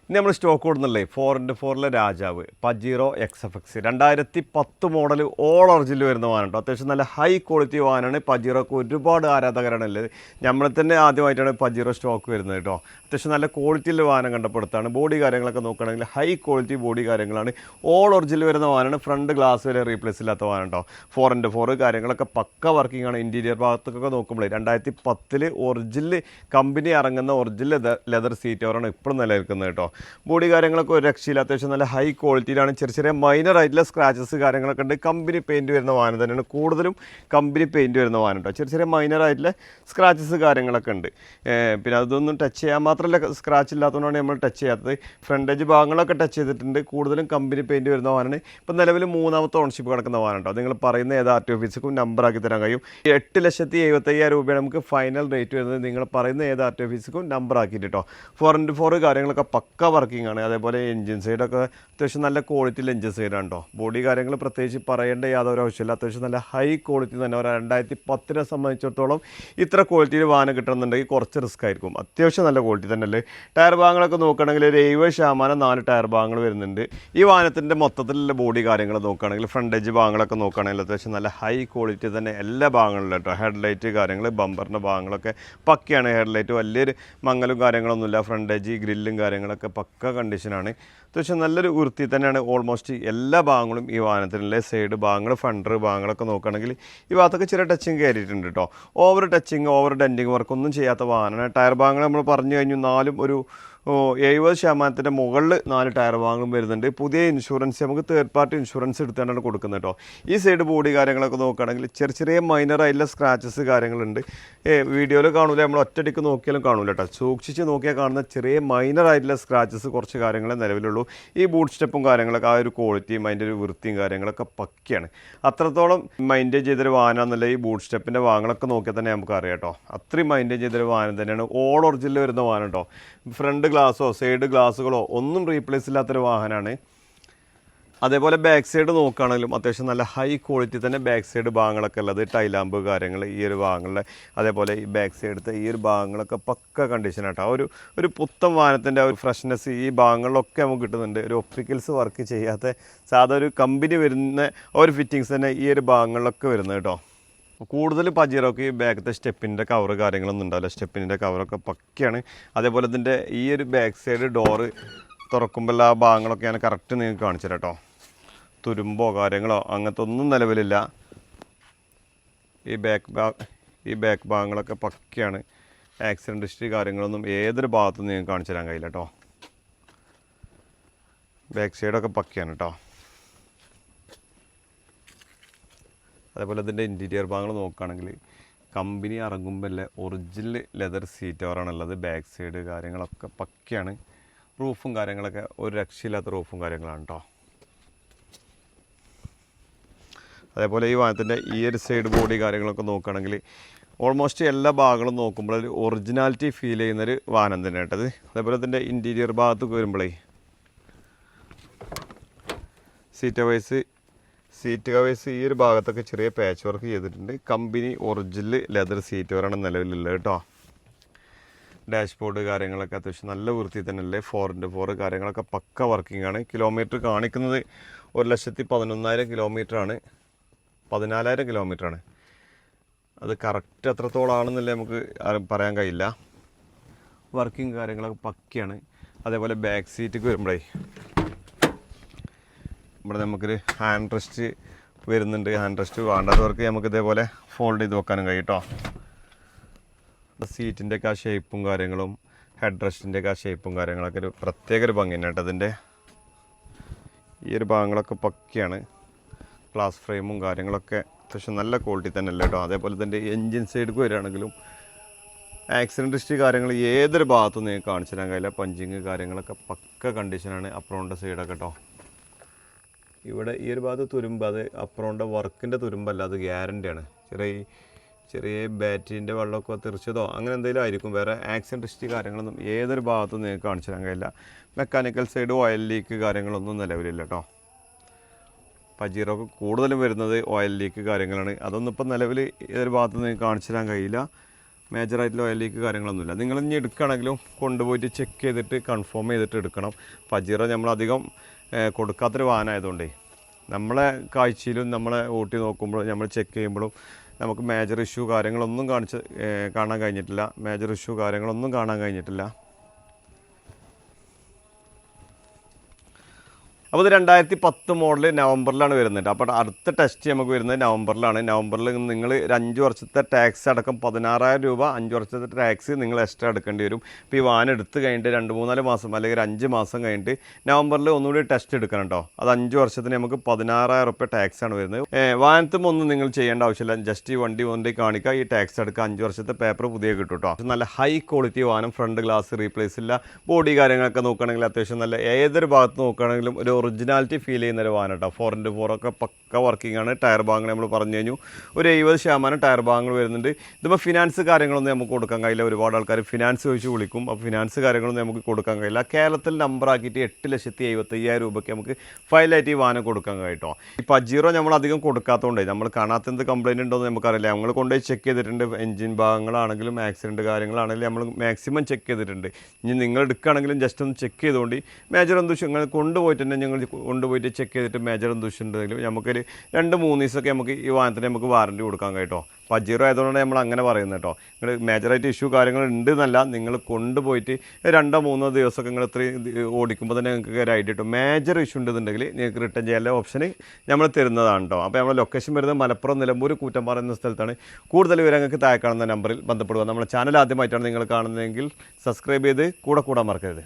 ഇനി നമ്മൾ stock കൊടുക്കുന്നില്ലേ 4x4 രാജാവ് Pajero XFX 2010 model all original വരുന്ന വാഹനം കേട്ടോ. അത്യാവശ്യം നല്ല ഹൈ ക്വാളിറ്റി വാഹനമാണ്. പജീറോക്ക് ഒരുപാട് ആരാധകരാണ് ഉള്ളത്. നമ്മൾ തന്നെ ആദ്യമായിട്ടാണ് പജീറോ സ്റ്റോക്ക് വരുന്നത് കേട്ടോ. അത്യാവശ്യം നല്ല ക്വാളിറ്റിയിൽ വാഹനം കണ്ടപ്പെടുത്താണ്. ബോഡി കാര്യങ്ങളൊക്കെ നോക്കുകയാണെങ്കിൽ ഹൈ ക്വാളിറ്റി ബോഡി കാര്യങ്ങളാണ്. ഓൾ ഒറിജിനൽ വരുന്ന വാഹനമാണ്. ഫ്രണ്ട് ഗ്ലാസ് വരെ റീപ്ലേസ് ഇല്ലാത്ത വാഹനം കേട്ടോ. 4x4 കാര്യങ്ങളൊക്കെ പക്ക വർക്കിംഗ് ആണ്. ഇൻറ്റീരിയർ ഭാഗത്തൊക്കെ നോക്കുമ്പോൾ 2010 ഒറിജിനൽ കമ്പനി ഇറങ്ങുന്ന ഒറിജിനൽ ലെതർ സീറ്റ് അവരാണ് ഇപ്പോഴും നിലനിൽക്കുന്നത് കേട്ടോ. ബോഡി കാര്യങ്ങളൊക്കെ ഒരു രക്ഷയില്ല. അത്യാവശ്യം നല്ല ഹൈ ക്വാളിറ്റിയിലാണ്. ചെറിയ മൈനർ ആയിട്ടുള്ള സ്ക്രാച്ചസ് കാര്യങ്ങളൊക്കെ ഉണ്ട്. കമ്പനി പെയിൻറ്റ് വരുന്ന വാഹനം തന്നെയാണ്. കൂടുതലും കമ്പനി പെയിൻറ്റ് വരുന്ന വാഹനം കേട്ടോ. ചെറിയ മൈനർ ആയിട്ടുള്ള സ്ക്രാച്ചസ് കാര്യങ്ങളൊക്കെ ഉണ്ട്. പിന്നെ അതൊന്നും ടച്ച് ചെയ്യാൻ മാത്രമല്ല സ്ക്രാച്ച് ഇല്ലാത്തതുകൊണ്ടാണ് നമ്മൾ ടച്ച് ചെയ്യാത്തത്. ഫ്രണ്ടേജ് ഭാഗങ്ങളൊക്കെ ടച്ച് ചെയ്തിട്ടുണ്ട്. കൂടുതലും കമ്പനി പെയിൻറ്റ് വരുന്ന വാഹനമാണ്. ഇപ്പം നിലവിൽ 3ാമത്തെ ഓണർഷിപ്പ് കിടക്കുന്ന വാഹനം കേട്ടോ. നിങ്ങൾ പറയുന്ന ഏത് RTO ഓഫീസിക്കും നമ്പർ ആക്കി തരാൻ കഴിയും. 8,75,000 രൂപയാണ് നമുക്ക് ഫൈനൽ റേറ്റ് വരുന്നത്. നിങ്ങൾ പറയുന്ന ഏത് RTO ഓഫീസിക്കും നമ്പർ ആക്കിയിട്ട് കേട്ടോ. 4x4 കാര്യങ്ങളൊക്കെ പക്ക വർക്കിംഗ് ആണ്. അതേപോലെ എഞ്ചിൻ സൈഡൊക്കെ അത്യാവശ്യം നല്ല ക്വാളിറ്റിയിൽ എഞ്ചിൻ സൈഡാണ് കേട്ടോ. ബോഡി കാര്യങ്ങൾ പ്രത്യേകിച്ച് പറയേണ്ട യാതൊരു ആവശ്യമില്ല. അത്യാവശ്യം നല്ല ഹൈ ക്വാളിറ്റി തന്നെ. 2010 സംബന്ധിച്ചിടത്തോളം ഇത്ര ക്വാളിറ്റിയിൽ വാഹനം കിട്ടണമെന്നുണ്ടെങ്കിൽ കുറച്ച് റിസ്ക് ആയിരിക്കും. അത്യാവശ്യം നല്ല ക്വാളിറ്റി തന്നെയല്ലേ. ടയർ ഭാഗങ്ങളൊക്കെ നോക്കുകയാണെങ്കിൽ ഒരു 70% 4 ടയർ ഭാഗങ്ങൾ വരുന്നുണ്ട്. ഈ വാഹനത്തിൻ്റെ മൊത്തത്തിലുള്ള ബോഡി കാര്യങ്ങൾ നോക്കുകയാണെങ്കിൽ ഫ്രണ്ടേജ് ഭാഗങ്ങളൊക്കെ നോക്കുകയാണെങ്കിൽ അത്യാവശ്യം നല്ല ഹൈ ക്വാളിറ്റി തന്നെ എല്ലാ ഭാഗങ്ങളിലും കേട്ടോ. ഹെഡ്ലൈറ്റ് കാര്യങ്ങൾ ബമ്പറിൻ്റെ ഭാഗങ്ങളൊക്കെ പക്കയാണ്. ഹെഡ്ലൈറ്റ് വലിയൊരു മങ്ങലും കാര്യങ്ങളൊന്നുമില്ല. ഫ്രണ്ടേജ് ഗ്രില്ലും കാര്യങ്ങളൊക്കെ പക്ക കണ്ടീഷനാണ്. അത്യാവശ്യം നല്ലൊരു വൃത്തി തന്നെയാണ്. ഓൾമോസ്റ്റ് എല്ലാ ഭാഗങ്ങളും ഈ വാഹനത്തിനുള്ള സൈഡ് ഭാഗങ്ങൾ ഫണ്ടർ ഭാഗങ്ങളൊക്കെ നോക്കുകയാണെങ്കിൽ ഈ ഭാഗത്തൊക്കെ ചെറിയ ടച്ചിങ് കയറിയിട്ടുണ്ട് കേട്ടോ. ഓവർ ടച്ചിങ് ഓവർ ഡെൻറ്റിങ് വർക്കൊന്നും ചെയ്യാത്ത വാഹനമാണ്. ടയർ ഭാഗങ്ങൾ നമ്മൾ പറഞ്ഞു കഴിഞ്ഞു 4 ഒരു 70% മുകളിൽ 4 ടയർ ഭാഗങ്ങളും വരുന്നുണ്ട്. പുതിയ ഇൻഷുറൻസ് നമുക്ക് തേർഡ് പാർട്ടി ഇൻഷുറൻസ് എടുത്തുകൊണ്ടാണ് കൊടുക്കുന്നത് കേട്ടോ. ഈ സൈഡ് ബോഡി കാര്യങ്ങളൊക്കെ നോക്കുകയാണെങ്കിൽ ചെറിയ മൈനർ ആയിട്ടുള്ള സ്ക്രാച്ചസ് കാര്യങ്ങളുണ്ട്. വീഡിയോയിൽ കാണൂല, നമ്മൾ ഒറ്റയടിക്ക് നോക്കിയാലും കാണൂല കേട്ടോ. സൂക്ഷിച്ച് നോക്കിയാൽ കാണുന്ന ചെറിയ മൈനർ ആയിട്ടുള്ള സ്ക്രാച്ചസ് കുറച്ച് കാര്യങ്ങളെ നിലവിലുള്ളൂ. ഈ ബൂട്ട് സ്റ്റെപ്പും കാര്യങ്ങളൊക്കെ ആ ഒരു ക്വാളിറ്റിയും അതിൻ്റെ ഒരു വൃത്തിയും കാര്യങ്ങളൊക്കെ പക്കയാണ്. അത്രത്തോളം മൈൻറ്റെയിൻ ചെയ്തൊരു വാഹനം എന്നല്ല ഈ ബൂട്ട് സ്റ്റെപ്പിൻ്റെ വാഹനങ്ങളൊക്കെ നോക്കിയാൽ തന്നെ നമുക്ക് അറിയാം കേട്ടോ. അത്രയും മൈൻറ്റെയിൻ ചെയ്തൊരു വാഹനം തന്നെയാണ്. ഓൾ ഒറിജിനൽ വരുന്ന വാഹനം കേട്ടോ. ഫ്രണ്ട് ഗ്ലാസ്സോ സൈഡ് ഗ്ലാസ്സുകളോ ഒന്നും റീപ്ലേസ് ഇല്ലാത്തൊരു വാഹനമാണ്. അതേപോലെ ബാക്ക് സൈഡ് നോക്കുകയാണെങ്കിലും അത്യാവശ്യം നല്ല ഹൈ ക്വാളിറ്റി തന്നെ ബാക്ക് സൈഡ് ഭാഗങ്ങളൊക്കെ ഉള്ളത്. ടൈലാമ്പ് കാര്യങ്ങൾ ഈ ഒരു ഭാഗങ്ങളിലെ അതേപോലെ ഈ ബാക്ക് സൈഡത്തെ ഈ ഒരു ഭാഗങ്ങളൊക്കെ പക്ക കണ്ടീഷനാട്ടോ. ഒരു പുത്തൻ വാഹനത്തിൻ്റെ ഒരു ഫ്രഷ്നെസ് ഈ ഭാഗങ്ങളിലൊക്കെ നമുക്ക് കിട്ടുന്നുണ്ട്. ഒരു ഒപ്റ്റിക്കൽസ് വർക്ക് ചെയ്യാത്ത സാധാ ഒരു കമ്പനി വരുന്ന ഒരു ഫിറ്റിങ്സ് തന്നെ ഈ ഒരു ഭാഗങ്ങളിലൊക്കെ വരുന്നത് കേട്ടോ. കൂടുതൽ പജീറോക്ക് ഈ ബാക്കത്തെ സ്റ്റെപ്പിൻ്റെ കവർ കാര്യങ്ങളൊന്നും ഉണ്ടാവില്ല. സ്റ്റെപ്പിൻ്റെ കവറൊക്കെ പക്കയാണ്. അതേപോലെ ഇതിൻ്റെ ഈ ഒരു ബാക്ക് സൈഡ് ഡോറ് തുറക്കുമ്പോൾ ആ ഭാഗങ്ങളൊക്കെ ഞാൻ കറക്റ്റ് നിങ്ങൾക്ക് കാണിച്ചു തരാം കേട്ടോ. തുരുമ്പോ കാര്യങ്ങളോ അങ്ങനത്തെ ഒന്നും നിലവിലില്ല. ഈ ബാക്ക് ഭാഗങ്ങളൊക്കെ പക്കയാണ്. ആക്സിഡൻറ്റ് ഹിസ്റ്ററി കാര്യങ്ങളൊന്നും ഏതൊരു ഭാഗത്തും നിങ്ങൾക്ക് കാണിച്ചു തരാൻ കഴിയില്ല കേട്ടോ. ബാക്ക് സൈഡൊക്കെ പക്കയാണ് കേട്ടോ. അതേപോലെ ഇതിൻ്റെ ഇൻറ്റീരിയർ ഭാഗങ്ങൾ നോക്കുകയാണെങ്കിൽ കമ്പനി ഇറങ്ങുമ്പോൾ ഒറിജിനൽ ലെതർ സീറ്റ് കവറാണുള്ളത്. ബാക്ക് സൈഡ് കാര്യങ്ങളൊക്കെ പക്കയാണ്. റൂഫും കാര്യങ്ങളൊക്കെ ഒരു രക്ഷയില്ലാത്ത റൂഫും കാര്യങ്ങളാണ് കേട്ടോ. അതേപോലെ ഈ വാഹനത്തിൻ്റെ ഈ ഒരു സൈഡ് ബോഡി കാര്യങ്ങളൊക്കെ നോക്കുകയാണെങ്കിൽ ഓൾമോസ്റ്റ് എല്ലാ ഭാഗങ്ങളും നോക്കുമ്പോൾ ഒരു ഒറിജിനാലിറ്റി ഫീൽ ചെയ്യുന്നൊരു വാഹനം തന്നെ കേട്ടത്. അതേപോലെ ഇതിൻ്റെ ഇൻറ്റീരിയർ ഭാഗത്ത് വരുമ്പോഴേ സീറ്റ് കവേഴ്സ് ഈ ഒരു ഭാഗത്തൊക്കെ ചെറിയ പാച്ച് വർക്ക് ചെയ്തിട്ടുണ്ട്. കമ്പനി ഒറിജിനൽ ലെതർ സീറ്റ് കവറാണ് നിലവിലുള്ളത് കേട്ടോ. ഡാഷ്ബോർഡ് കാര്യങ്ങളൊക്കെ അത്യാവശ്യം നല്ല വൃത്തി തന്നെയല്ലേ. 4x4 കാര്യങ്ങളൊക്കെ പക്ക വർക്കിംഗ് ആണ്. കിലോമീറ്റർ കാണിക്കുന്നത് 1,11,000 കിലോമീറ്ററാണ്. 14,000 കിലോമീറ്ററാണ്. അത് കറക്റ്റ് എത്രത്തോളാണെന്നല്ലേ നമുക്ക് പറയാൻ കഴിയില്ല. വർക്കിംഗ് കാര്യങ്ങളൊക്കെ പക്കയാണ്. അതേപോലെ ബാക്ക് സീറ്റിക്ക് വരുമ്പോഴേ ഇവിടെ നമുക്കൊരു ഹാൻഡ് റെസ്റ്റ് വരുന്നുണ്ട്. ഹാൻഡ് റെസ്റ്റ് വേണ്ടാത്തവർക്ക് നമുക്ക് ഇതേപോലെ ഫോൾഡ് ചെയ്ത് വെക്കാനും കഴിയും കേട്ടോ. സീറ്റിൻ്റെയൊക്കെ ആ ഷേപ്പും കാര്യങ്ങളും ഹെഡ് റെസ്റ്റിൻ്റെയൊക്കെ ആ ഷേപ്പും കാര്യങ്ങളൊക്കെ ഒരു പ്രത്യേക ഒരു ഭംഗി തന്നെ കേട്ടോ. അതിൻ്റെ ഈ ഒരു ഭാഗങ്ങളൊക്കെ പക്കയാണ്. ഗ്ലാസ് ഫ്രെയിമും കാര്യങ്ങളൊക്കെ അത്യാവശ്യം നല്ല ക്വാളിറ്റി തന്നെ അല്ലേ കേട്ടോ. അതേപോലെ തന്നെ എൻജിൻ സൈഡിലേക്ക് വരികയാണെങ്കിലും ആക്സിഡൻറ്റ് ഹിസ്റ്ററി കാര്യങ്ങൾ ഏതൊരു ഭാഗത്തും നിങ്ങൾക്ക് കാണിച്ചു തരാൻ കഴിയില്ല. പഞ്ചിങ് കാര്യങ്ങളൊക്കെ പക്ക കണ്ടീഷനാണ്. അപ്പുറോണ്ട സൈഡൊക്കെ കേട്ടോ. ഇവിടെ ഈ ഒരു ഭാഗത്ത് തുരുമ്പ് അത് അപ്പുറോണ്ട വർക്കിൻ്റെ തുരുമ്പല്ല, അത് ഗ്യാരൻ്റിയാണ്. ചെറിയ ബാറ്ററിൻ്റെ വെള്ളമൊക്കെ തെറിച്ചതോ അങ്ങനെ എന്തെങ്കിലും ആയിരിക്കും. വേറെ ആക്സിഡൻറ്റ് ഹിസ്റ്ററി കാര്യങ്ങളൊന്നും ഏതൊരു ഭാഗത്തും നിങ്ങൾക്ക് കാണിച്ചു തരാൻ കഴിയില്ല. മെക്കാനിക്കൽ സൈഡ് ഓയിൽ ലീക്ക് കാര്യങ്ങളൊന്നും നിലവിലില്ല കേട്ടോ. പജീറോക്ക് കൂടുതലും വരുന്നത് ഓയിൽ ലീക്ക് കാര്യങ്ങളാണ്. അതൊന്നും ഇപ്പം നിലവിൽ ഏതൊരു ഭാഗത്തും നിങ്ങൾക്ക് കാണിച്ചു തരാൻ കഴിയില്ല. മേജറായിട്ടുള്ള ഓയിൽ ലീക്ക് കാര്യങ്ങളൊന്നുമില്ല. നിങ്ങൾ ഇനി എടുക്കുകയാണെങ്കിലും കൊണ്ടുപോയിട്ട് ചെക്ക് ചെയ്തിട്ട് കൺഫേം ചെയ്തിട്ട് എടുക്കണം. പജീറോ നമ്മളധികം കൊടുക്കാത്തൊരു വാഹനമായതുകൊണ്ടേ നമ്മളെ കാഴ്ചയിലും നമ്മളെ ഓട്ടി നോക്കുമ്പോഴും നമ്മൾ ചെക്ക് ചെയ്യുമ്പോഴും നമുക്ക് മേജർ ഇഷ്യൂ കാര്യങ്ങളൊന്നും കാണാൻ കഴിഞ്ഞിട്ടില്ല. അപ്പോൾ ഇത് 2010 മോഡൽ നവംബറിലാണ് വരുന്നത്. അപ്പോൾ അടുത്ത ടെസ്റ്റ് നമുക്ക് വരുന്നത് നവംബറിലാണ്. നവംബറിൽ നിങ്ങൾ ഒരു 5 വർഷത്തെ ടാക്സ് അടക്കം 16,000 രൂപ 5 വർഷത്തെ ടാക്സ് നിങ്ങൾ എക്സ്ട്രാ എടുക്കേണ്ടി വരും. ഇപ്പോൾ ഈ വാഹനം എടുത്ത് കഴിഞ്ഞിട്ട് 2-3 മാസം അല്ലെങ്കിൽ 5 മാസം കഴിഞ്ഞിട്ട് നവംബറിൽ ഒന്നുകൂടി ടെസ്റ്റ് എടുക്കണം കേട്ടോ. അത് 5 വർഷത്തിന് നമുക്ക് 16,000 രൂപ ടാക്സ് ആണ് വരുന്നത്. വാഹനത്തും ഒന്നും നിങ്ങൾ ചെയ്യേണ്ട ആവശ്യമില്ല. ജസ്റ്റ് ഈ വണ്ടി കാണിക്കുക, ഈ ടാക്സ് എടുക്കുക, 5 വർഷത്തെ പേപ്പർ പുതിയ കിട്ടും കേട്ടോ. നല്ല ഹൈ ക്വാളിറ്റി വാഹനം, ഫ്രണ്ട് ഗ്ലാസ് റീപ്ലേസ് ഇല്ല, ബോഡി കാര്യങ്ങളൊക്കെ നോക്കുകയാണെങ്കിൽ അത്യാവശ്യം നല്ല ഏതൊരു ഭാഗത്ത് നോക്കുകയാണെങ്കിലും ഒരു ഒറിജിനാലിറ്റി ഫീൽ ചെയ്യുന്ന ഒരു വാഹനം കേട്ടോ. 4x4 ഒക്കെ പക്ക വർക്കിംഗ് ആണ്. ടയർ ഭാഗങ്ങൾ നമ്മൾ പറഞ്ഞു കഴിഞ്ഞു, ഒരു 70% ടയർ ഭാഗങ്ങൾ വരുന്നുണ്ട്. ഇതിപ്പോൾ ഫിനാൻസ് കാര്യങ്ങളൊന്നും നമുക്ക് കൊടുക്കാൻ കഴിയില്ല. ഒരുപാട് ആൾക്കാർ ഫിനാൻസ് ചോദിച്ച് വിളിക്കും. അപ്പോൾ ഫിനാൻസ് കാര്യങ്ങളൊന്നും നമുക്ക് കൊടുക്കാൻ കഴിയില്ല. കേരളത്തിൽ നമ്പർ ആക്കിയിട്ട് 8,75,000 രൂപയ്ക്ക് നമുക്ക് ഫൈലായിട്ട് ഈ വാഹനം കൊടുക്കാൻ കഴിയും. ഈ പജീറോ നമ്മൾ അധികം കൊടുക്കാത്തതുകൊണ്ട് നമ്മൾ കാണാത്ത എന്ത് കംപ്ലയിൻറ്റ് ഉണ്ടോ എന്ന് നമുക്കറിയില്ല. നമ്മൾ കൊണ്ടുപോയി ചെക്ക് ചെയ്തിട്ടുണ്ട്. എഞ്ചിൻ ഭാഗങ്ങളാണെങ്കിലും ആക്സിഡൻറ്റ് കാര്യങ്ങളാണെങ്കിലും നമ്മൾ മാക്സിമം ചെക്ക് ചെയ്തിട്ടുണ്ട്. ഇനി നിങ്ങൾ എടുക്കുകയാണെങ്കിലും ജസ്റ്റ് ഒന്ന് ചെക്ക് ചെയ്തുകൊണ്ട് മേജർ എന്ത് നിങ്ങൾ കൊണ്ടുപോയിട്ട് തന്നെ ഞങ്ങൾ കൊണ്ടുപോയിട്ട് ചെക്ക് ചെയ്തിട്ട് മേജർ എന്ത് ഉണ്ടെങ്കിലും നമുക്കൊരു 2-3 ദിവസമൊക്കെ നമുക്ക് ഈ വാഹനത്തിന് നമുക്ക് വാറൻറ്റി കൊടുക്കാൻ കേട്ടോ. പജീറോ ആയതുകൊണ്ടാണ് നമ്മൾ അങ്ങനെ പറയുന്നത് കേട്ടോ. നിങ്ങൾ മേജറായിട്ട് ഇഷ്യൂ കാര്യങ്ങൾ ഉണ്ട് എന്നല്ല, നിങ്ങൾ കൊണ്ടുപോയിട്ട് 2-3 ദിവസമൊക്കെ നിങ്ങൾ ഇത്രയും ഓടിക്കുമ്പോൾ തന്നെ നിങ്ങൾക്ക് ഒരു ഐഡിയ കിട്ടും. മേജർ ഇഷ്യൂ ഉണ്ടെന്നുണ്ടെങ്കിൽ നിങ്ങൾക്ക് റിട്ടേൺ ചെയ്യാനുള്ള ഓപ്ഷന് നമ്മൾ തരുന്നതാണ് കേട്ടോ. അപ്പോൾ നമ്മുടെ ലൊക്കേഷൻ വരുന്നത് മലപ്പുറം നിലമ്പൂർ കൂറ്റമ്പാറ എന്ന സ്ഥലത്താണ്. കൂടുതൽ വിവരങ്ങൾക്ക് താഴെ കാണുന്ന നമ്പറിൽ ബന്ധപ്പെടുക. നമ്മുടെ ചാനൽ ആദ്യമായിട്ടാണ് നിങ്ങൾ കാണുന്നതെങ്കിൽ സബ്സ്ക്രൈബ് ചെയ്ത് കൂടെ കൂടാൻ മറക്കരുത്.